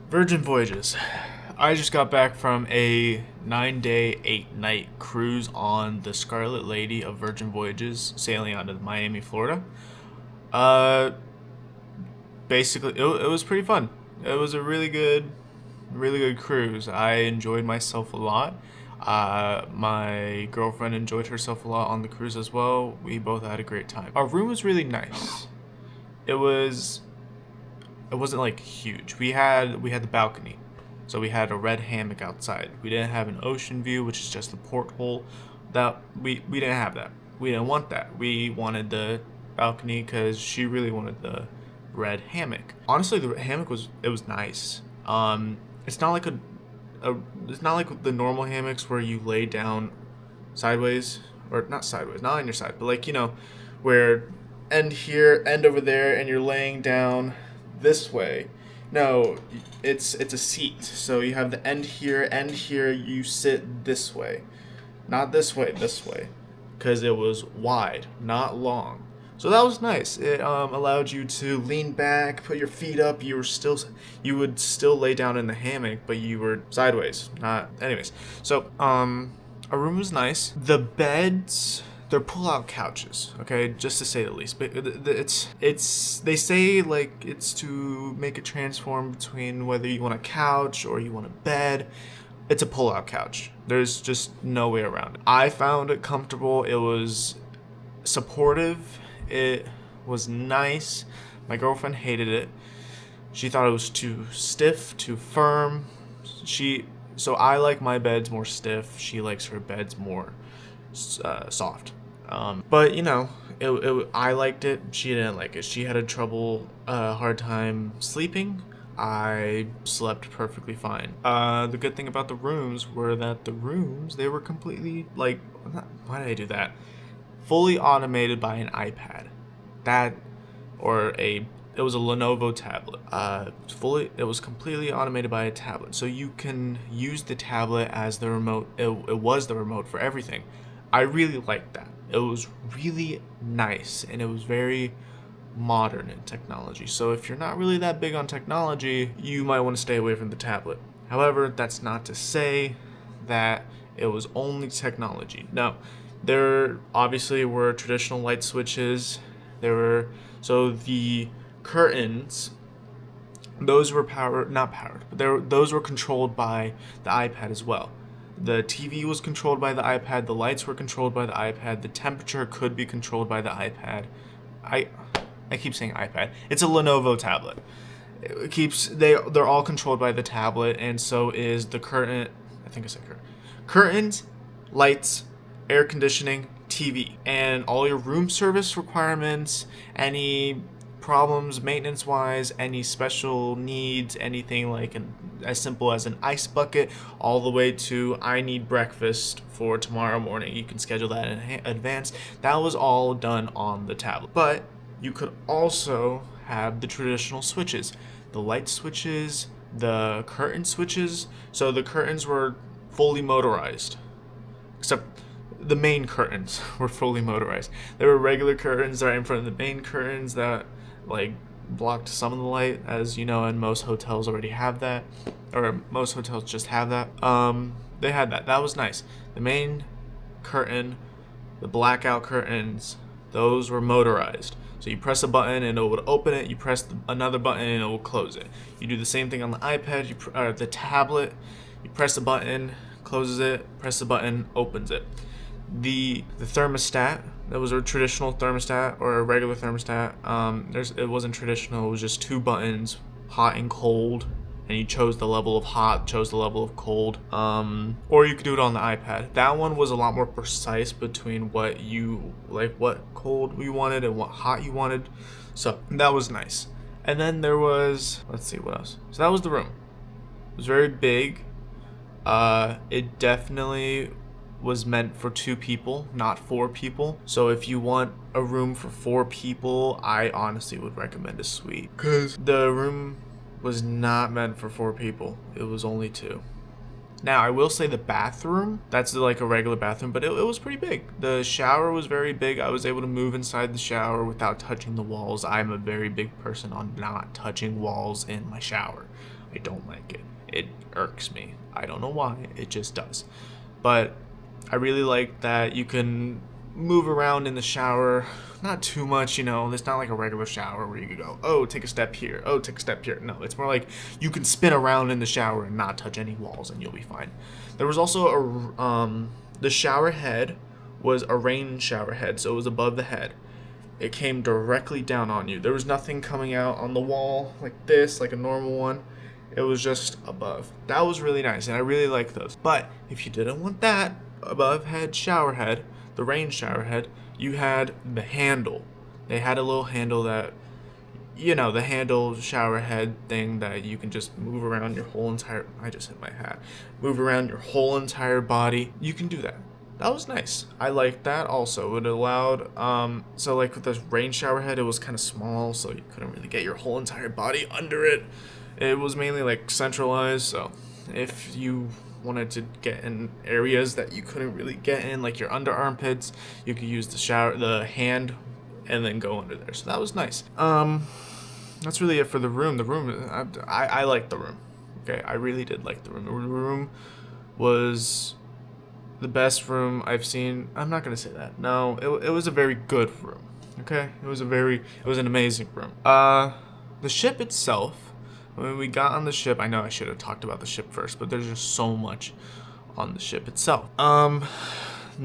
Virgin Voyages. I just got back from a 9-day, 8-night cruise on the Scarlet Lady of Virgin Voyages, sailing out of Miami, Florida. Uh, Basically, it was pretty fun. It was a really good cruise. I enjoyed myself a lot. My girlfriend enjoyed herself a lot on the cruise as well. We both had a great time. Our room was really nice. It was it wasn't like huge. We had the balcony. So we had a red hammock outside. We didn't have an ocean view, which is just the porthole. That we didn't have that. We didn't want that. We wanted the balcony because she really wanted the red hammock. Honestly, the hammock was nice. It's not like a it's not like the normal hammocks where you lay down sideways, or not sideways, not on your side, but like where end here, end over there, and you're laying down this way. No, it's a seat. So you have the end here, end here. You sit this way, not this way, this way, because it was wide, not long. So that was nice. It allowed you to lean back, put your feet up. You would still lay down in the hammock, but you were sideways. Not anyways. So our room was nice. The beds, they're pull-out couches, okay, just to say the least. But it's they say like it's to make it transform between whether you want a couch or you want a bed. It's a pull-out couch. There's just no way around it. I found it comfortable. It was supportive. It was nice. My girlfriend hated it. She thought it was too stiff, too firm. So I like my beds more stiff. She likes her beds more soft. But I liked it. She didn't like it. She had a hard time sleeping. I slept perfectly fine. The good thing about the rooms were that they were completely like, why did I do that? Fully automated by an iPad. It was a Lenovo tablet. It was completely automated by a tablet. So you can use the tablet as the remote. It was the remote for everything. I really liked that. It was really nice, and it was very modern in technology. So if you're not really that big on technology, you might want to stay away from the tablet. However, that's not to say that it was only technology. No, there obviously were traditional light switches. So the curtains, those were not powered, but those were controlled by the iPad as well. The TV was controlled by the iPad, the lights were controlled by the iPad, the temperature could be controlled by the iPad. I keep saying iPad. It's a Lenovo tablet. They're all controlled by the tablet, and so is the curtain. I think I said curtain. Curtains, lights, air conditioning, TV, and all your room service requirements, any problems maintenance wise, any special needs, anything like as simple as an ice bucket, all the way to I need breakfast for tomorrow morning. You can schedule that in advance. That was all done on the tablet. But you could also have the traditional switches, the light switches, the curtain switches. So the curtains were fully motorized, except the main curtains were fully motorized. There were regular curtains right in front of the main curtains that like blocked some of the light, as you know, and most hotels already have that, or most hotels just have that. They had that. That was nice. The main curtain, the blackout curtains, those were motorized. So you press a button and it would open it. You press another button and it will close it. You do the same thing on the iPad, the tablet. You press the button, closes it. Press the button, opens it. The thermostat, that was a traditional thermostat or a regular thermostat. It wasn't traditional. It was just two buttons, hot and cold, and you chose the level of hot, chose the level of cold. Or you could do it on the iPad. That one was a lot more precise between what cold you wanted and what hot you wanted. So that was nice. And then there was, let's see what else. So that was the room. It was very big. It definitely was meant for 2 people, not 4 people. So if you want a room for 4 people, I honestly would recommend a suite, because the room was not meant for 4 people. It was only 2. Now, I will say the bathroom, that's like a regular bathroom, but it was pretty big. The shower was very big. I was able to move inside the shower without touching the walls. I'm a very big person on not touching walls in my shower. I don't like it. It irks me. I don't know why. It just does. But I really like that you can move around in the shower. Not too much, you know. It's not like a regular shower where you could go, oh, take a step here. Oh, take a step here. No, it's more like you can spin around in the shower and not touch any walls and you'll be fine. There was also the shower head was a rain shower head, so it was above the head. It came directly down on you. There was nothing coming out on the wall like this, like a normal one. It was just above. That was really nice, and I really like those. But if you didn't want that above head shower head, the rain shower head, you had the handle. They had a little handle that, you know, the handle shower head thing that you can just move around your whole entire, I just hit my hat, move around your whole entire body. You can do that. That was nice. I liked that also. It allowed, so like with the rain shower head, it was kind of small, so you couldn't really get your whole entire body under it. It was mainly like centralized, so if you wanted to get in areas that you couldn't really get in, like your under armpits, you could use the hand, and then go under there. So that was nice. That's really it for the room. The room, I liked the room. Okay, I really did like the room. The room was the best room I've seen. I'm not gonna say that. No, it was a very good room. Okay, it was an amazing room. The ship itself. When we got on the ship, I know I should have talked about the ship first, but there's just so much on the ship itself. The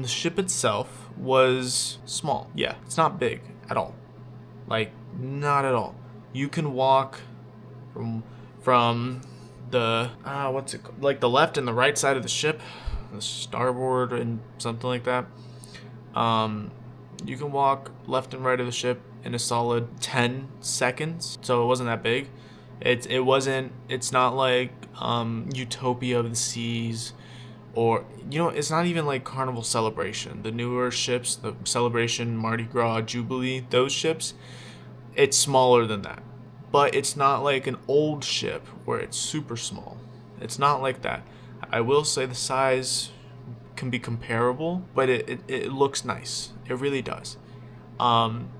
ship itself was small. Yeah, it's not big at all. Like, not at all. You can walk from the what's it called? Like the left and the right side of the ship, the starboard and something like that. You can walk left and right of the ship in a solid 10 seconds. So it wasn't that big. It's not like Utopia of the Seas, or, you know, it's not even like Carnival Celebration. The newer ships, the Celebration, Mardi Gras, Jubilee, those ships, it's smaller than that. But it's not like an old ship where it's super small. It's not like that. I will say the size can be comparable, but it looks nice. It really does.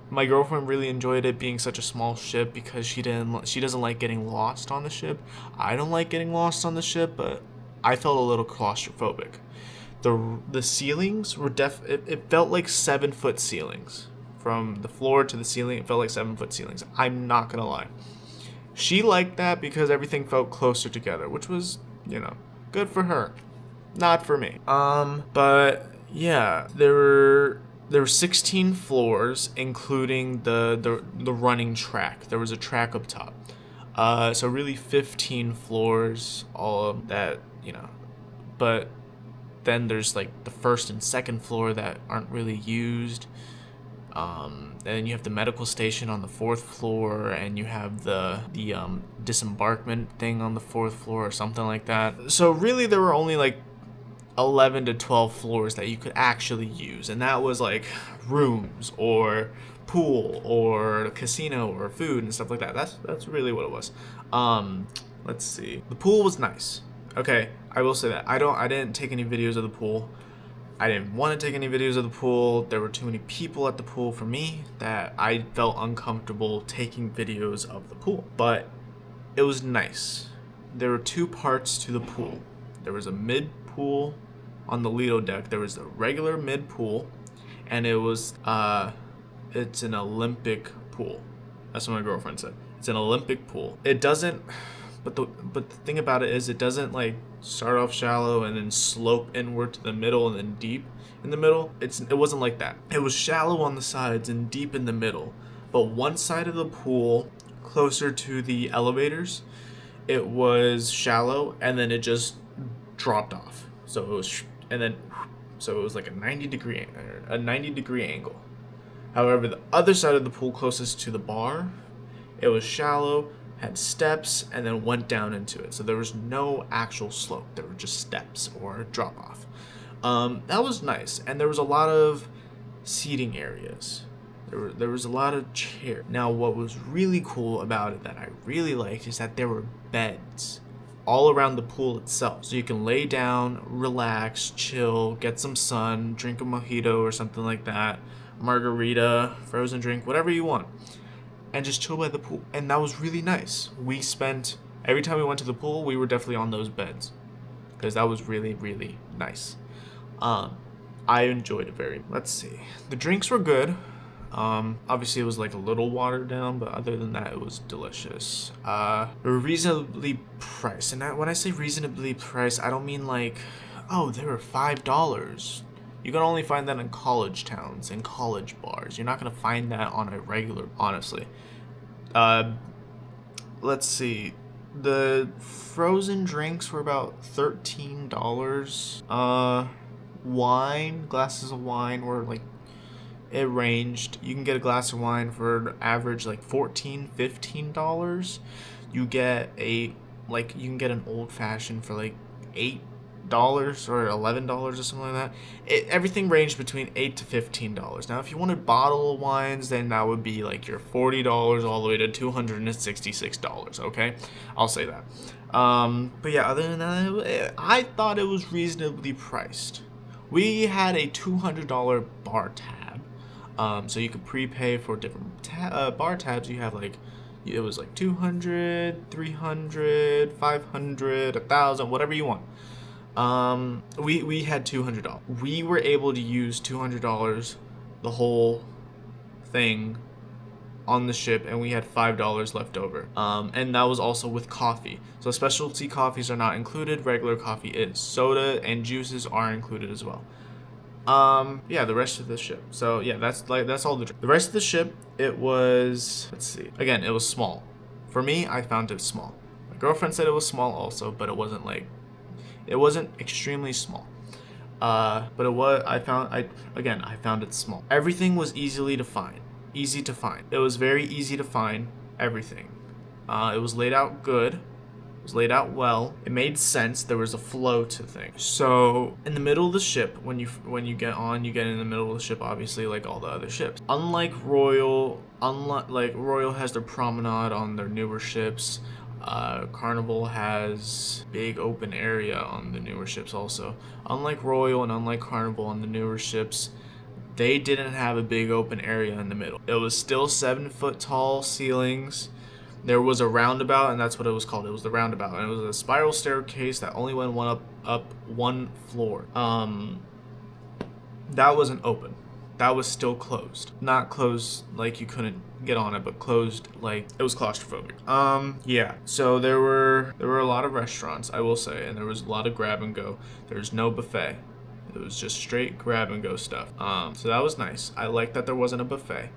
My girlfriend really enjoyed it being such a small ship because she doesn't like getting lost on the ship. I don't like getting lost on the ship, but I felt a little claustrophobic. The ceilings were it felt like 7-foot ceilings. From the floor to the ceiling, it felt like 7-foot ceilings. I'm not gonna lie. She liked that because everything felt closer together, which was, you know, good for her. Not for me. But yeah, there were 16 floors, including the running track. There was a track up top. So really 15 floors, all of that, you know. But then there's like the first and second floor that aren't really used. And you have the medical station on the 4th floor, and you have the disembarkment thing on the 4th floor or something like that. So really there were only like 11 to 12 floors that you could actually use, and that was like rooms or pool or casino or food and stuff like that. That's really what it was. Let's see. The pool was nice. Okay, I will say that. I didn't take any videos of the pool. I didn't want to take any videos of the pool. There were too many people at the pool for me that I felt uncomfortable taking videos of the pool. But it was nice. There were 2 parts to the pool. There was a mid pool on the Lido deck. There was the regular mid pool, and it was it's an Olympic pool. That's what my girlfriend said. It's an Olympic pool. It doesn't, but the thing about it is it doesn't like start off shallow and then slope inward to the middle and then deep in the middle. It wasn't like that. It was shallow on the sides and deep in the middle. But one side of the pool, closer to the elevators, it was shallow, and then it just dropped off. So it was, and then, so it was like a 90-degree angle. However, the other side of the pool closest to the bar, it was shallow, had steps, and then went down into it. So there was no actual slope. There were just steps or drop off. That was nice, and there was a lot of seating areas. There was a lot of chairs. Now, what was really cool about it that I really liked is that there were beds all around the pool itself. So you can lay down, relax, chill, get some sun, drink a mojito or something like that, margarita, frozen drink, whatever you want, and just chill by the pool. And that was really nice. We spent Every time we went to the pool, we were definitely on those beds because that was really, really nice. I enjoyed it very. Let's see. The drinks were good. Obviously it was like a little watered down, but other than that, it was delicious. They were reasonably priced, and when I say reasonably priced, I don't mean like, oh, they were $5. You can only find that in college towns and college bars. You're not gonna find that on a regular, honestly. Let's see. The frozen drinks were about $13. Glasses of wine were like, it ranged. You can get a glass of wine for an average like $14-15. You can get an old fashioned for like $8 or $11 or something like that. Everything ranged between $8 to $15. Now, if you wanted bottle of wines, then that would be like your $40 all the way to $266. Okay, I'll say that. But yeah, other than that, I thought it was reasonably priced. We had a $200 bar tab, so you could prepay for different bar tabs. You have like, it was like 200, 300, 500, 1,000, whatever you want. We had $200. We were able to use $200 the whole thing on the ship, and we had $5 left over. And that was also with coffee. So specialty coffees are not included. Regular coffee is. Soda and juices are included as well. Yeah, the rest of the ship. So yeah, that's all the rest of the ship. It was, let's see. Again, it was small. For me, I found it small. My girlfriend said it was small also, but it wasn't extremely small. But it was, I found it small. Everything was easy to find. It was very easy to find everything. It was laid out good. It was laid out well. It made sense. There was a flow to things. So in the middle of the ship, when you get on, you get in the middle of the ship, obviously, like all the other ships. Unlike Royal has their promenade on their newer ships. Carnival has big open area on the newer ships also. Unlike Royal and unlike Carnival on the newer ships, they didn't have a big open area in the middle. It was still 7-foot tall ceilings. There was a roundabout, and that's what it was called. It was the roundabout, and it was a spiral staircase that only went up one floor. That wasn't open. That was still closed. Not closed like you couldn't get on it, but closed like it was claustrophobic. Yeah. So there were a lot of restaurants, I will say, and there was a lot of grab and go. There's no buffet. It was just straight grab and go stuff. So that was nice. I liked that there wasn't a buffet.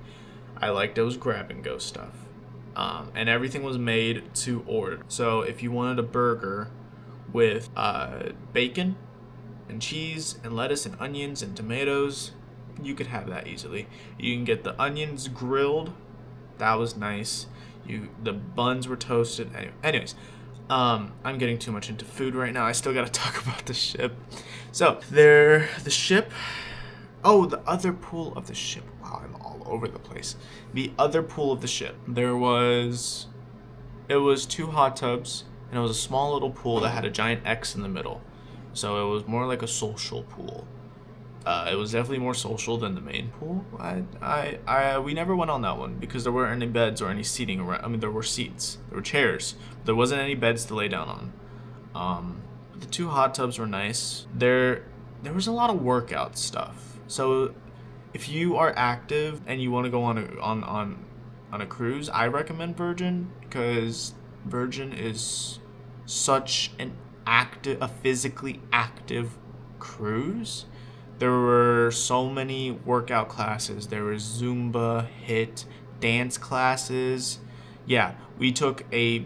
I liked it was grab and go stuff. And everything was made to order. So if you wanted a burger with bacon and cheese and lettuce and onions and tomatoes, you could have that easily. You can get the onions grilled. That was nice. The buns were toasted. Anyways, I'm getting too much into food right now. I still gotta talk about the ship. So the ship. Oh, the other pool of the ship. Wow, I'm all over the place. The other pool of the ship. It was 2 hot tubs, and it was a small little pool that had a giant X in the middle. So it was more like a social pool. It was definitely more social than the main pool. We never went on that one because there weren't any beds or any seating around. I mean, there were seats, there were chairs, but there wasn't any beds to lay down on. The 2 hot tubs were nice. There was a lot of workout stuff. So if you are active and you want to go on a cruise, I recommend Virgin, because Virgin is such a physically active cruise. There were so many workout classes. There was Zumba, HIIT, dance classes. Yeah, we did a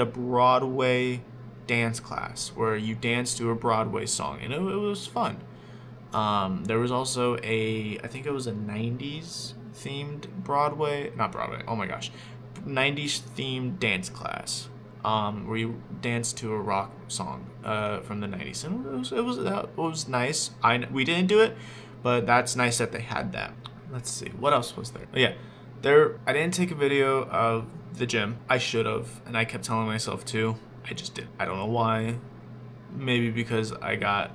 Broadway dance class where you dance to a Broadway song, and it was fun. There was also I think it was a 90s themed not Broadway, oh my gosh, 90s themed dance class, where you dance to a rock song from the 90s, and it was nice. We didn't do it, but that's nice that they had that. Let's see, what else was there? Oh, yeah, I didn't take a video of the gym. I should have, and I kept telling myself to. I just did. I don't know why. Maybe because I got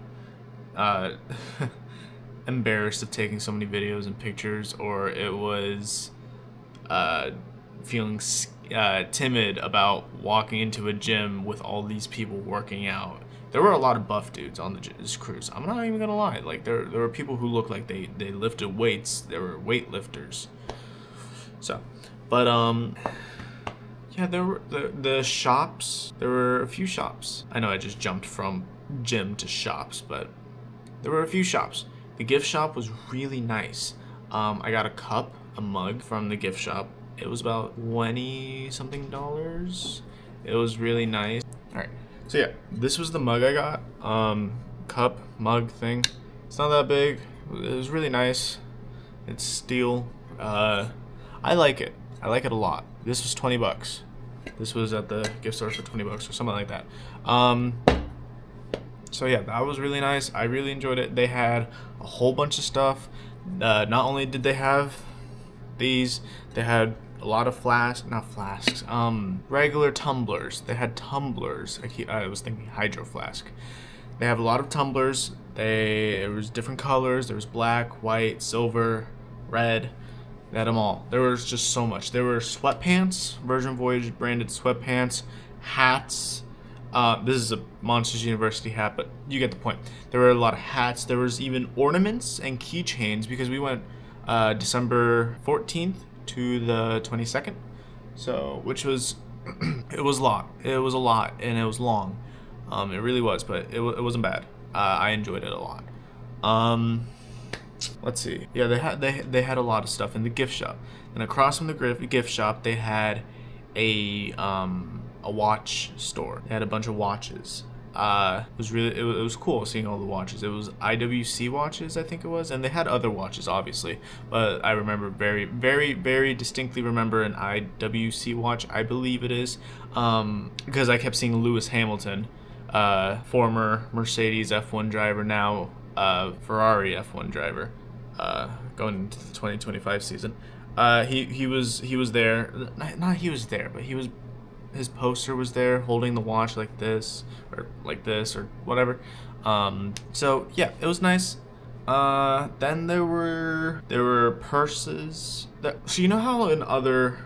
embarrassed of taking so many videos and pictures, or it was feeling timid about walking into a gym with all these people working out. There were a lot of buff dudes on this cruise. I'm not even gonna lie. Like there were people who looked like they lifted weights. There were weightlifters. So, but yeah, there were the shops. There were a few shops. I know I just jumped from gym to shops, but there were a few shops. The gift shop was really nice. I got a cup, a mug from the gift shop. It was about $20 something. It was really nice. All right. So yeah, this was the mug I got. Cup, mug thing. It's not that big. It was really nice. It's steel. I like it. I like it a lot. This was $20. This was at the gift store for $20 or something like that. So yeah, that was really nice. I really enjoyed it. They had a whole bunch of stuff. Not only did they have these, they had a lot of regular tumblers. They had tumblers. I was thinking hydro flask. They have a lot of tumblers. There was different colors. There was black, white, silver, red. They had them all. There was just so much. There were sweatpants, Virgin Voyage branded sweatpants, hats. This is a Monsters University hat, but you get the point. There were a lot of hats. There was even ornaments and keychains because we went December 14th to the 22nd. So, which was, it was a lot. It was a lot, and it was long. It really was, but it wasn't bad. I enjoyed it a lot. Let's see. Yeah, they had a lot of stuff in the gift shop. And across from the gift shop, they had a watch store. They had a bunch of watches. It was cool seeing all the watches. It was IWC watches, I think it was, and they had other watches, obviously. But I remember very distinctly remember an IWC watch, I believe it is, because I kept seeing Lewis Hamilton, former Mercedes F1 driver, now Ferrari F1 driver, going into the 2025 season. He was there. Not he was there, but his poster was there holding the watch like this or whatever. So yeah, it was nice. Then there were purses. So you know how in other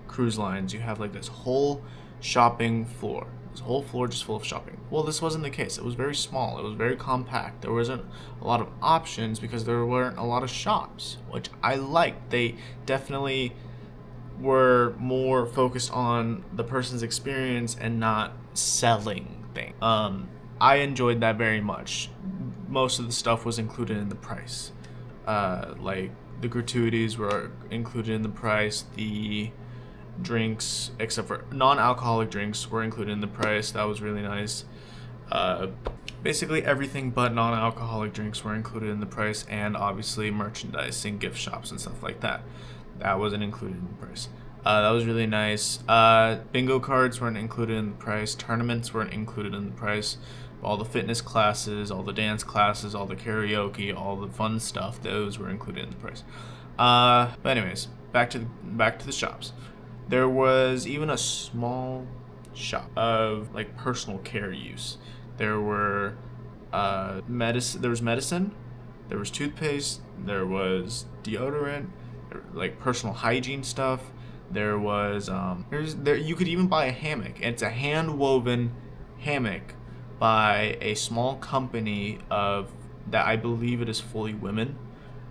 cruise lines you have like this whole shopping floor. This whole floor just full of shopping. Well, this wasn't the case. It was very small. It was very compact. There wasn't a lot of options because there weren't a lot of shops, which I liked. They definitely were more focused on the person's experience and not selling things. I enjoyed that very much. Most of the stuff was included in the price. Like the gratuities were included in the price. The drinks, except for non-alcoholic drinks, were included in the price. That was really nice. Basically everything but non-alcoholic drinks were included in the price, and obviously merchandise and gift shops and stuff like that. That wasn't included in the price. That was really nice. Bingo cards weren't included in the price. Tournaments weren't included in the price. All the fitness classes, all the dance classes, all the karaoke, all the fun stuff, those were included in the price. But anyways, back to the shops. There was even a small shop of like personal care use. There were medicine. There was medicine. There was toothpaste. There was deodorant. Like personal hygiene stuff. There was you could even buy a hammock. It's a hand woven hammock by a small company of that I believe it is fully women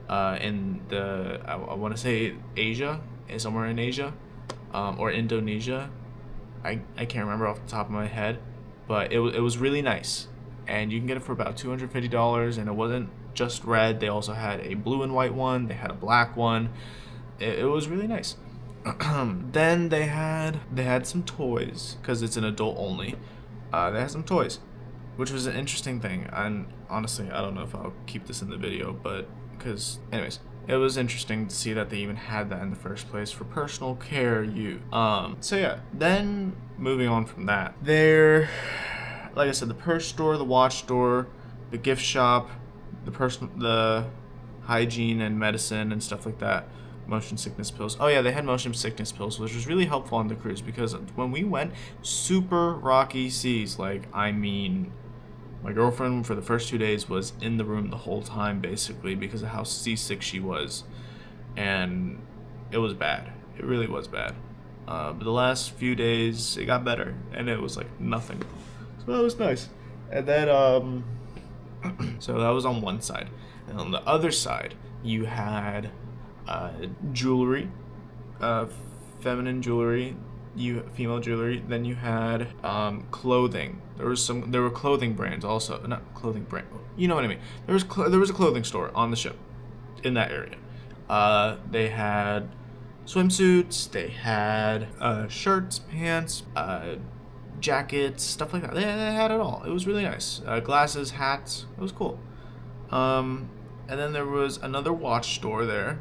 in the I want to say Asia, somewhere in Asia, or Indonesia. I can't remember off the top of my head, but it was really nice, and you can get it for about $250, and it wasn't just red. They also had a blue and white one. They had a black one. It was really nice. Then they had some toys because it's an adult only. They had some toys, which was an interesting thing. And honestly, I don't know if I'll keep this in the video, but because anyways, it was interesting to see that they even had that in the first place for personal care use. So yeah. Then moving on from that, like I said, the purse store, the watch store, the gift shop, the hygiene and medicine and stuff like that. Motion sickness pills. Oh yeah, they had motion sickness pills, which was really helpful on the cruise because when we went, super rocky seas. Like, I mean, my girlfriend for the first 2 days was in the room the whole time basically because of how seasick she was, and it was bad. It really was bad. But the last few days it got better, and it was like nothing. So that was nice. And then so that was on one side, and on the other side you had jewelry, uh, feminine jewelry, female jewelry. Then you had clothing. There were clothing brands also, not clothing brand. You know what I mean. There was a clothing store on the ship, in that area. They had swimsuits. They had shirts, pants, jackets, stuff like that. They had it all. It was really nice. Glasses, hats. It was cool. And then there was another watch store there.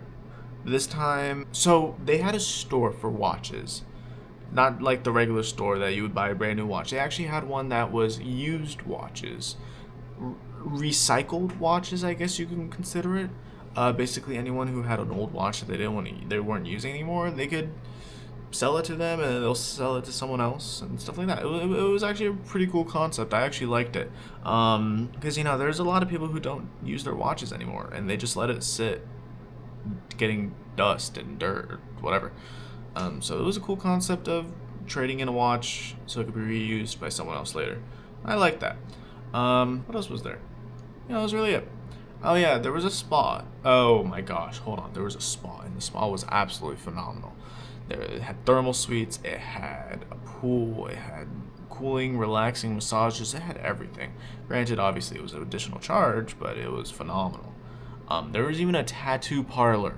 This time, so they had a store for watches, not like the regular store that you would buy a brand new watch. They actually had one that was used watches, recycled watches, I guess you can consider it. Basically, anyone who had an old watch that they weren't using anymore, they could sell it to them, and then they'll sell it to someone else and stuff like that. It was actually a pretty cool concept. I actually liked it, because there's a lot of people who don't use their watches anymore, and they just let it sit, getting dust and dirt or whatever. So it was a cool concept of trading in a watch so it could be reused by someone else later. I like that. What else was there? That was really it. Oh yeah, there was a spa. Oh my gosh, hold on. There was a spa, and the spa was absolutely phenomenal. It had thermal suites, it had a pool, it had cooling, relaxing massages, it had everything. Granted, obviously it was an additional charge, but it was phenomenal. There was even a tattoo parlor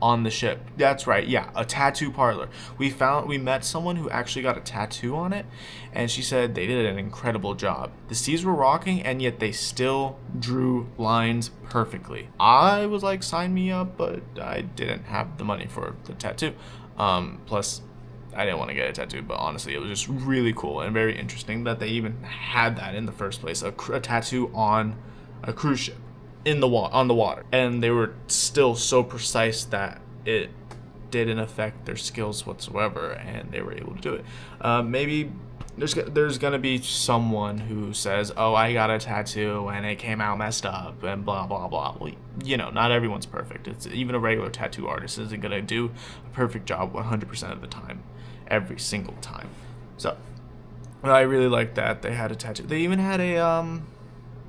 on the ship. That's right, yeah, a tattoo parlor. We met someone who actually got a tattoo on it, and she said they did an incredible job. The seas were rocking, and yet they still drew lines perfectly. I was like, sign me up, but I didn't have the money for the tattoo. Plus, I didn't want to get a tattoo, but honestly, it was just really cool and very interesting that they even had that in the first place, a tattoo on a cruise ship on the water, and they were still so precise that it didn't affect their skills whatsoever, and they were able to do it. Maybe there's gonna be someone who says, "Oh, I got a tattoo and it came out messed up," and blah blah blah. Well, not everyone's perfect. It's even a regular tattoo artist isn't gonna do a perfect job 100% of the time, every single time. So, I really liked that they had a tattoo. They even had a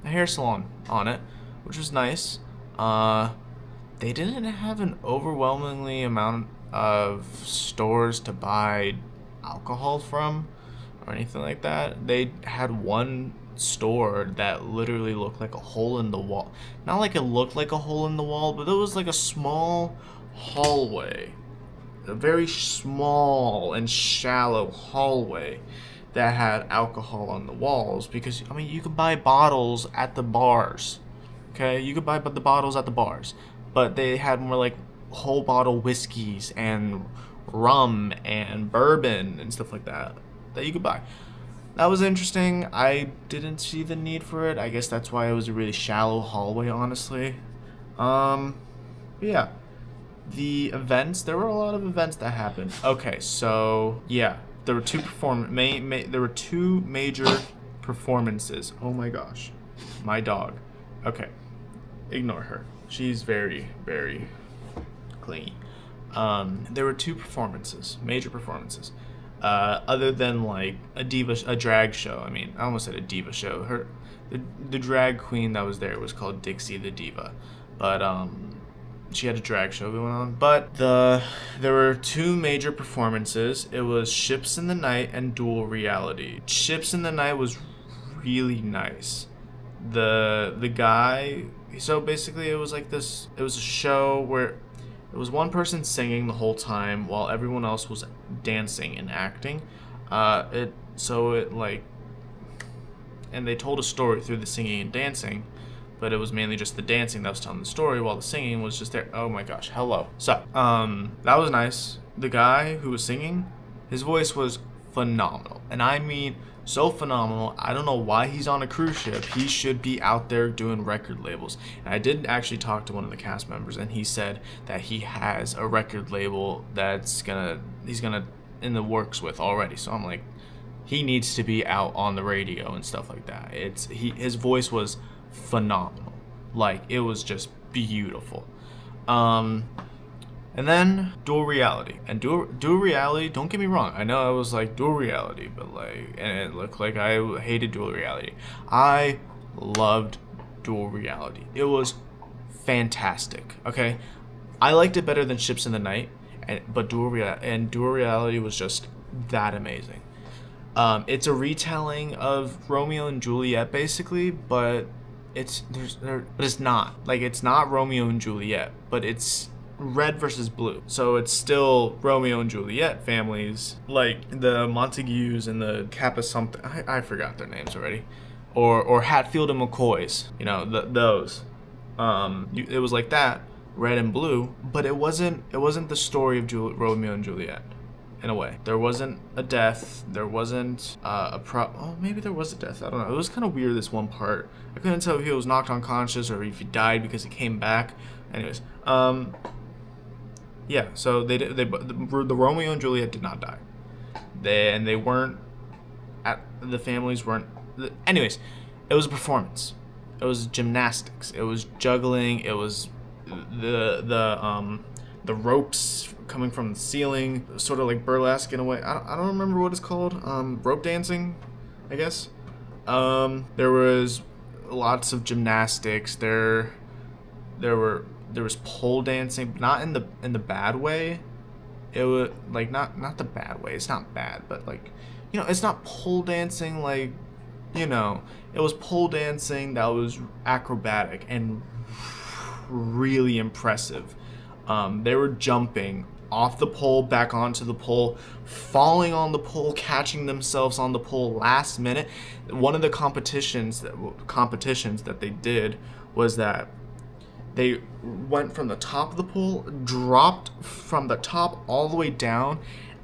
hair salon on it, which was nice. They didn't have an overwhelmingly amount of stores to buy alcohol from or anything like that. They had one store that literally looked like a hole in the wall. Not like it looked like a hole in the wall, but it was like a small hallway. A very small and shallow hallway that had alcohol on the walls, because you could buy bottles at the bars. Okay, you could buy the bottles at the bars, but they had more like whole bottle whiskeys and rum and bourbon and stuff like that you could buy. That was interesting. I didn't see the need for it. I guess that's why it was a really shallow hallway, honestly. Yeah. The events, there were a lot of events that happened. Okay, so yeah, there were there were two major performances. Oh my gosh, my dog. Okay, ignore her. She's very, very clingy. There were two performances, major performances. Other than like a drag show. I almost said a diva show. The drag queen that was there was called Dixie the Diva, but she had a drag show going on. But there were two major performances. It was Ships in the Night and Dual Reality. Ships in the Night was really nice. The guy. So basically, it was like this. It was a show where it was one person singing the whole time while everyone else was dancing and acting. And they told a story through the singing and dancing, but it was mainly just the dancing that was telling the story while the singing was just there. Oh my gosh, hello. So, that was nice. The guy who was singing, his voice was phenomenal. And I mean, so phenomenal. I don't know why he's on a cruise ship. He should be out there doing record labels. And I did actually talk to one of the cast members, and he said that he has a record label he's gonna in the works with already. So I'm like, he needs to be out on the radio and stuff like that. His voice was phenomenal. Like, it was just beautiful. And then dual reality. And dual reality, don't get me wrong, I know I was like dual reality, but like, and it looked like I hated dual reality. I loved dual reality. It was fantastic. Okay, I liked it better than Ships in the Night, but dual reality was just that amazing. It's a retelling of Romeo and Juliet, basically, but it's not like it's not Romeo and Juliet, but it's red versus blue. So it's still Romeo and Juliet families, like the Montagues and the Kappa something. I forgot their names already, or Hatfield and McCoys. You know those. It was like that, red and blue, but it wasn't the story of Romeo and Juliet. In a way, there wasn't a death. There wasn't Oh, maybe there was a death. I don't know. It was kind of weird, this one part. I couldn't tell if he was knocked unconscious or if he died because he came back. Anyways, yeah. So the Romeo and Juliet did not die. They weren't the families weren't. Anyways, it was a performance. It was gymnastics. It was juggling. It was the ropes coming from the ceiling, sort of like burlesque in a way. I don't remember what it's called. Rope dancing, I guess. There was lots of gymnastics. There was pole dancing, but not in the bad way. It was like not the bad way. It's not bad, but like, it's not pole dancing like, it was pole dancing that was acrobatic and really impressive. They were jumping off the pole, back onto the pole, falling on the pole, catching themselves on the pole last minute. One of the competitions that they did was that they went from the top of the pole, dropped from the top all the way down,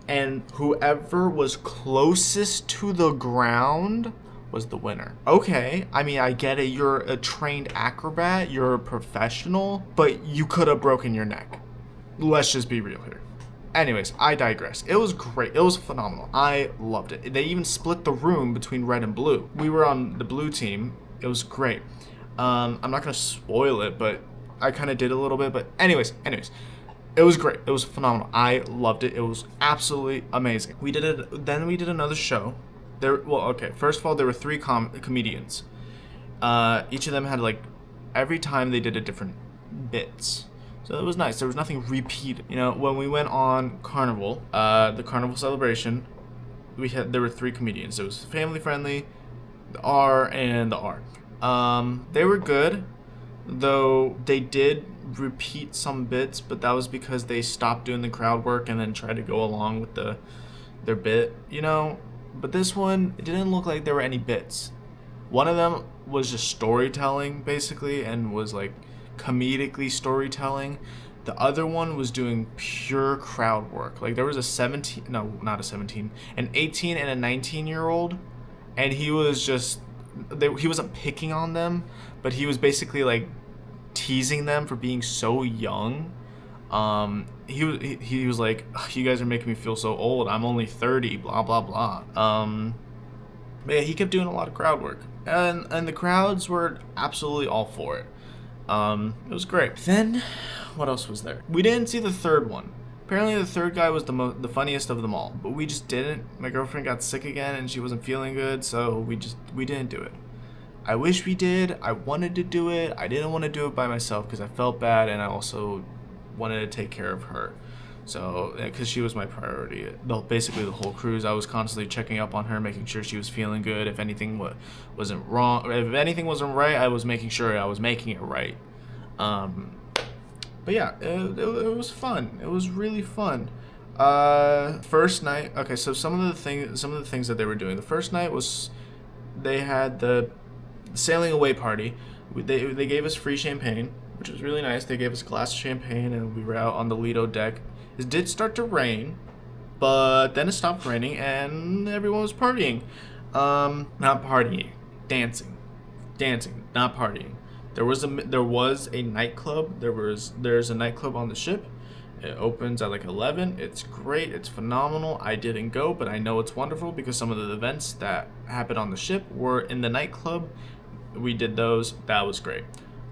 and whoever was closest to the ground was the winner. Okay, I mean, I get it. You're a trained acrobat. You're a professional, but you could have broken your neck. Let's just be real here. Anyways, I digress. It was great. It was phenomenal. I loved it. They even split the room between red and blue. We were on the blue team. It was great. I'm not going to spoil it, but I kind of did a little bit. But anyways, it was great. It was phenomenal. I loved it. It was absolutely amazing. Then we did another show. First of all, there were three comedians. Each of them had every time they did a different bits. So it was nice. There was nothing repeated. When we went on Carnival, the Carnival celebration, there were three comedians. It was Family Friendly, the R, and the R. They were good, though they did repeat some bits, but that was because they stopped doing the crowd work and then tried to go along with their bit, But this one, it didn't look like there were any bits. One of them was just storytelling, basically, and was comedically storytelling. The other one was doing pure crowd work. There was an 18 and a 19-year-old, and he was just, he wasn't picking on them, but he was basically teasing them for being so young. He was like, you guys are making me feel so old. I'm only 30, blah, blah, blah. But yeah, he kept doing a lot of crowd work, and the crowds were absolutely all for it. It was great. Then, what else was there? We didn't see the third one. Apparently the third guy was the funniest of them all, but we just didn't. My girlfriend got sick again and she wasn't feeling good, so we didn't do it. I wish we did. I wanted to do it. I didn't want to do it by myself because I felt bad, and I also wanted to take care of her. So, because she was my priority. Basically the whole cruise, I was constantly checking up on her, making sure she was feeling good. If anything wasn't wrong, or if anything wasn't right, I was making sure I was making it right. But yeah, it was fun. It was really fun. First night. Okay, so some of the things that they were doing. The first night was they had the sailing away party. They gave us free champagne, which was really nice. They gave us a glass of champagne, and we were out on the Lido deck. It did start to rain, but then it stopped raining, and everyone was partying. Not partying, dancing, not partying. There was a nightclub. There's a nightclub on the ship. It opens at 11. It's great. It's phenomenal. I didn't go, but I know it's wonderful because some of the events that happened on the ship were in the nightclub. We did those. That was great.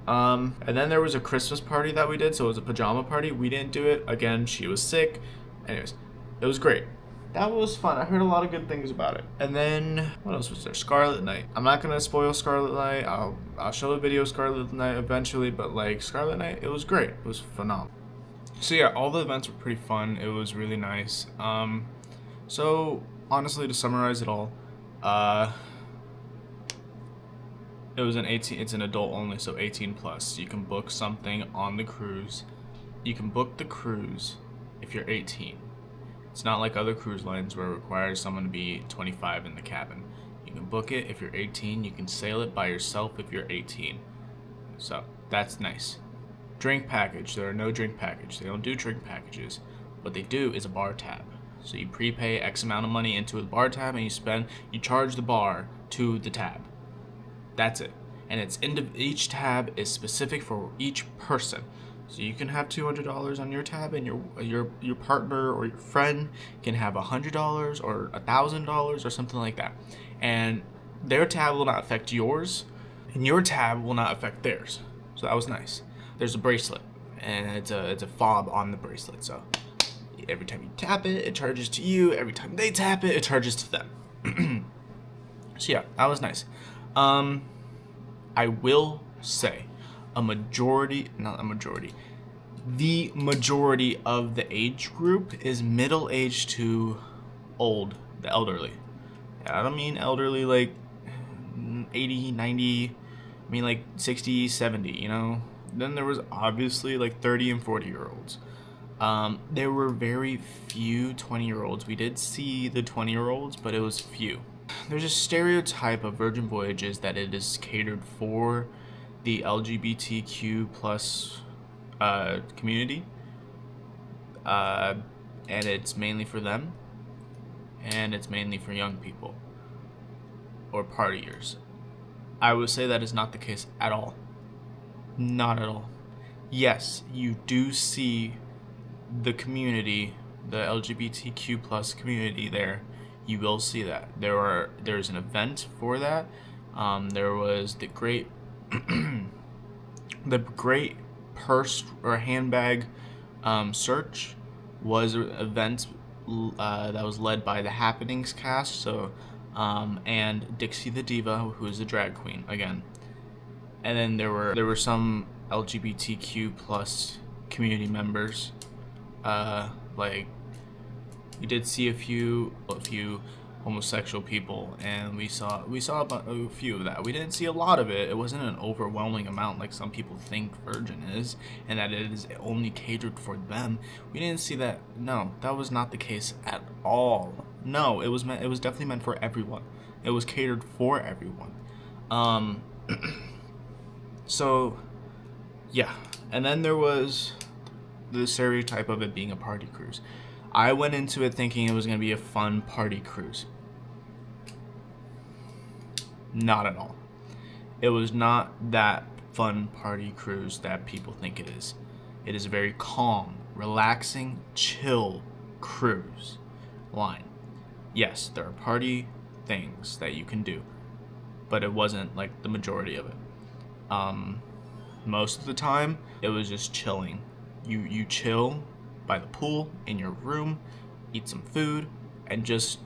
And then there was a Christmas party that we did, so it was a pajama party. We didn't do it. Again, she was sick. Anyways, it was great. That was fun. I heard a lot of good things about it. And then, what else was there? Scarlet Night. I'm not gonna spoil Scarlet Night. I'll show a video of Scarlet Night eventually, but like Scarlet Night, it was great. It was phenomenal. So yeah, all the events were pretty fun. It was really nice. So honestly, to summarize it all, it was it's an adult only, so 18 plus. You can book something on the cruise. You can book the cruise if you're 18. It's not like other cruise lines where it requires someone to be 25 in the cabin. You can book it if you're 18. You can sail it by yourself if you're 18. So that's nice. Drink package. There are no drink package. They don't do drink packages. What they do is a bar tab. So you prepay X amount of money into a bar tab, and you charge the bar to the tab. That's it. And each tab is specific for each person. So you can have $200 on your tab, and your partner or your friend can have $100 or $1,000 or something like that. And their tab will not affect yours, and your tab will not affect theirs. So that was nice. There's a bracelet, and it's a fob on the bracelet. So every time you tap it, it charges to you. Every time they tap it, it charges to them. So yeah, that was nice. I will say the majority of the age group is middle-aged to old, the elderly. I don't mean elderly like 80, 90, I mean like 60, 70, you know? Then there was obviously like 30 and 40-year-olds. There were very few 20-year-olds. We did see the 20-year-olds, but it was few. There's a stereotype of Virgin Voyages that it is catered for the LGBTQ plus community, and it's mainly for them, and it's mainly for young people or partiers. I would say that is not the case at all. Not at all. Yes, you do see the community, the LGBTQ plus community there. You will see that. There's an event for that. There was the great purse or handbag search was an event that was led by the Happenings cast. So and Dixie the Diva, who is a drag queen again. And then there were some LGBTQ plus community members. Like we did see a few homosexual people, and we saw a few of that. We didn't see a lot of it. It wasn't an overwhelming amount like some people think Virgin is, and that it is only catered for them. We didn't see that. No, that was not the case at all. No, it was definitely meant for everyone. It was catered for everyone. So yeah, and then there was the stereotype of it being a party cruise. I went into it thinking it was going to be a fun party cruise. Not at all. It was not that fun party cruise that people think it is. It is a very calm, relaxing, chill cruise line. Yes, there are party things that you can do, but it wasn't like the majority of it. Most of the time, it was just chilling. You chill by the pool, in your room, eat some food, and just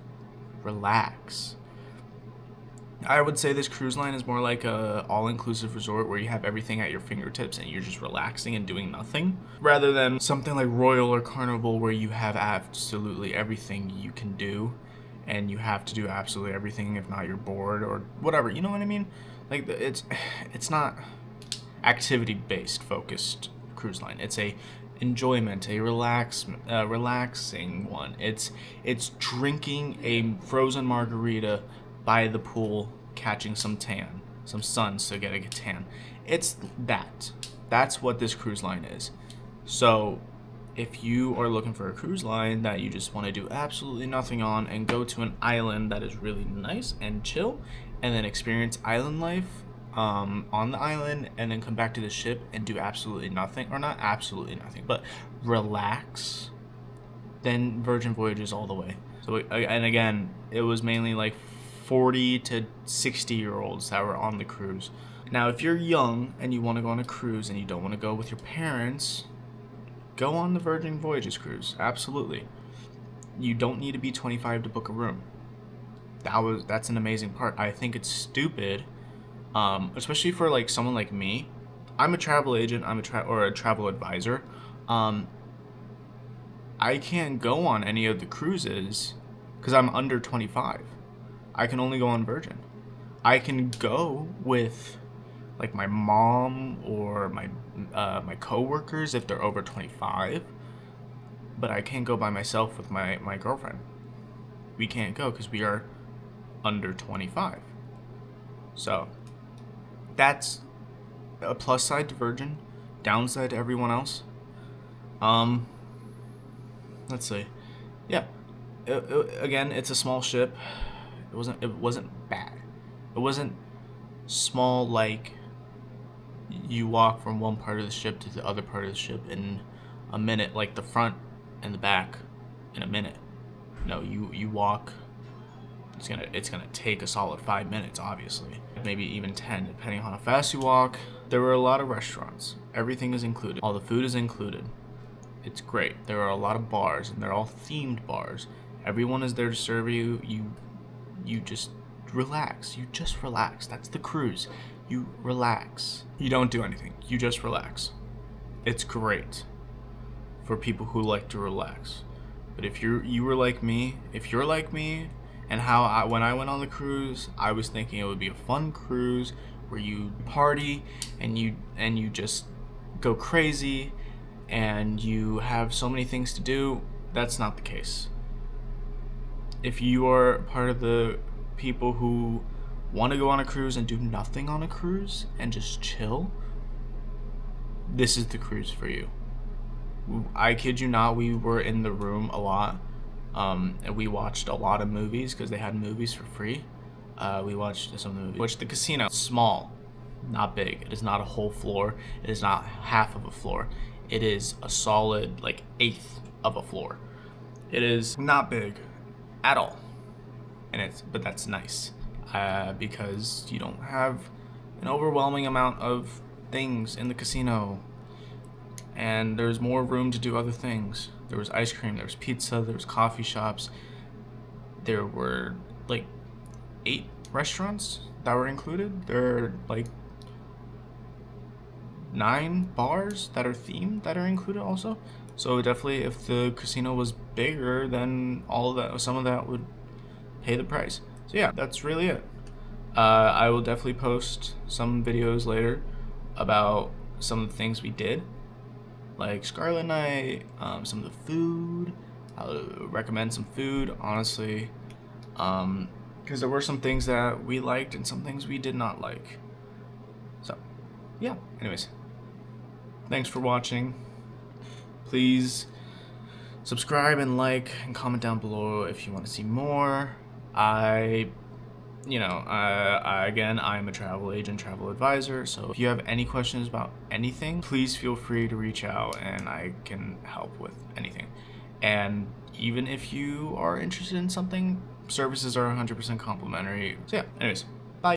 relax. I would say this cruise line is more like a all-inclusive resort where you have everything at your fingertips and you're just relaxing and doing nothing, rather than something like Royal or Carnival where you have absolutely everything you can do, and you have to do absolutely everything. If not, you're bored or whatever. You know what I mean? Like it's not activity-based focused cruise line. It's a enjoyment, a relaxing one. It's drinking a frozen margarita by the pool, catching some sun to get a tan. It's that. That's what this cruise line is. So if you are looking for a cruise line that you just want to do absolutely nothing on and go to an island that is really nice and chill, and then experience island life on the island, and then come back to the ship and do absolutely nothing, or not absolutely nothing, but relax, then Virgin Voyages all the way. So, and again, it was mainly like 40 to 60 year olds that were on the cruise. Now, if you're young and you want to go on a cruise and you don't want to go with your parents, go on the Virgin Voyages cruise. Absolutely. You don't need to be 25 to book a room. That's an amazing part. I think it's stupid, especially for like someone like me. I'm a travel agent. or a travel advisor. I can't go on any of the cruises because I'm under 25. I can only go on Virgin. I can go with like my mom or my coworkers if they're over 25, but I can't go by myself with my girlfriend. We can't go because we are under 25. So that's a plus side to Virgin, downside to everyone else. Let's see. Yeah. Again, it's a small ship. It wasn't bad. It wasn't small like you walk from one part of the ship to the other part of the ship in a minute, like the front and the back in a minute. No, you walk. It's gonna take a solid 5 minutes, obviously, maybe even 10, depending on how fast you walk. There were a lot of restaurants. Everything is included. All the food is included. It's great. There are a lot of bars, and they're all themed bars. Everyone is there to serve you. You just relax. You just relax. That's the cruise. You relax. You don't do anything. You just relax. It's great for people who like to relax. But if you were like me, if you're like me, and when I went on the cruise, I was thinking it would be a fun cruise where you party and you just go crazy and you have so many things to do. That's not the case. If you are part of the people who want to go on a cruise and do nothing on a cruise and just chill, this is the cruise for you. I kid you not, we were in the room a lot, and we watched a lot of movies because they had movies for free. We watched some of the movies. Which the casino, small, not big. It is not a whole floor. It is not half of a floor. It is a solid like eighth of a floor. It is not big at all, but that's nice because you don't have an overwhelming amount of things in the casino, and there's more room to do other things. There was ice cream, there was pizza, there was coffee shops. There were like 8 restaurants that were included. There are like 9 bars that are themed that are included also. So definitely, if the casino was bigger, then some of that would pay the price. So yeah, that's really it. I will definitely post some videos later about some of the things we did, like Scarlet Night, some of the food. I'll recommend some food, honestly, because there were some things that we liked and some things we did not like. So yeah, anyways, thanks for watching. Please subscribe and like and comment down below if you want to see more. Again, I'm a travel agent, travel advisor, so if you have any questions about anything, please feel free to reach out and I can help with anything. And even if you are interested in something, services are 100% complimentary. So yeah, anyways.